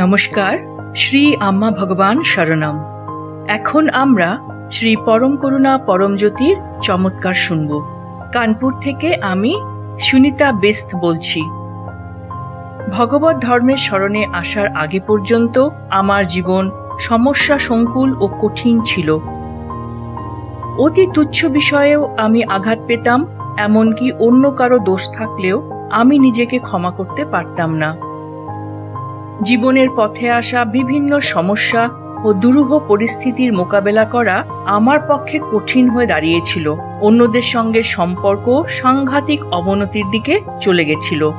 নমস্কার। শ্রী আম্মা ভগবান শরণম। এখন আমরা শ্রী পরম করুণা পরমজ্যোতির চমৎকার শুনব। কানপুর থেকে আমি সুনিতা বেস্ত বলছি। ভগবত ধর্মের শরণে আসার আগে পর্যন্ত আমার জীবন সমস্যা সংকুল ও কঠিন ছিল। অতি তুচ্ছ বিষয়েও আমি আঘাত পেতাম, এমনকি অন্য কারো দোষ থাকলেও আমি নিজেকে ক্ষমা করতে পারতাম না। জীবনের পথে আসা বিভিন্ন সমস্যা ও দুরূহ পরিস্থিতির মোকাবেলা করা আমার পক্ষে কঠিন হয়ে দাঁড়িয়েছিল। অন্যদের সঙ্গে সম্পর্ক সাংঘাতিক অবনতির দিকে চলে গেছিল।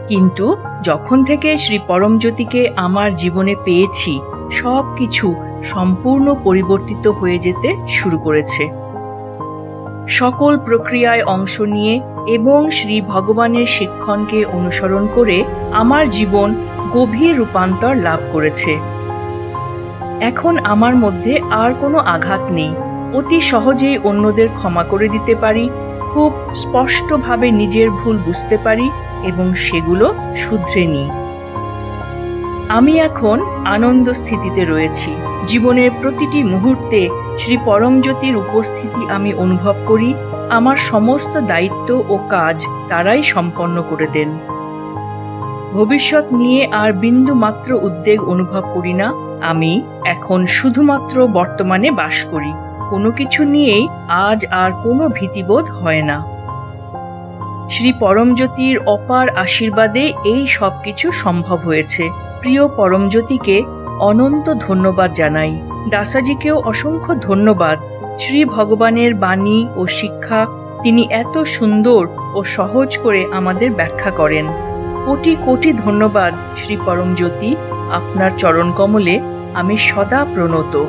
কিন্তু যখন থেকে শ্রী পরমজ্যোতিকে আমার জীবনে পেয়েছি, সব কিছু সম্পূর্ণ পরিবর্তিত হয়ে যেতে শুরু করেছে। সকল প্রক্রিয়ায় অংশ নিয়ে এবং শ্রী ভগবানের শিক্ষণকে অনুসরণ করে আমার জীবন গভীর রূপান্তর লাভ করেছে। এখন আমার মধ্যে আর কোনো আঘাত নেই। অতি সহজেই অন্যদের ক্ষমা করে দিতে পারি, খুব স্পষ্টভাবে নিজের ভুল বুঝতে পারি এবং সেগুলো শুধরে নিই। আমি এখন আনন্দ স্থিতিতে রয়েছি। জীবনের প্রতিটি মুহূর্তে শ্রী পরমজ্যোতির উপস্থিতি আমি অনুভব করি। আমার সমস্ত দায়িত্ব ও কাজ তারাই সম্পন্ন করে দেন। ভবিষ্যৎ নিয়ে আর বিন্দু মাত্র উদ্বেগ অনুভব করি না। আমি এখন শুধুমাত্র বর্তমানে বাস করি। কোনো কিছু নিয়েই আজ আর কোনো ভীতিবোধ হয় না। শ্রী পরমজ্যোতির অপার আশীর্বাদে এই সব কিছু সম্ভব হয়েছে। প্রিয় পরমজ্যোতিকে অনন্ত ধন্যবাদ জানাই। দাসাজিকেও অসংখ্য ধন্যবাদ। শ্রী ভগবানের বাণী ও শিক্ষা তিনি এত সুন্দর ও সহজ করে আমাদের ব্যাখ্যা করেন। কোটি কোটি ধন্যবাদ শ্রী পরমজ্যোতি। আপনার চরণ কমলে আমি সদা প্রণত।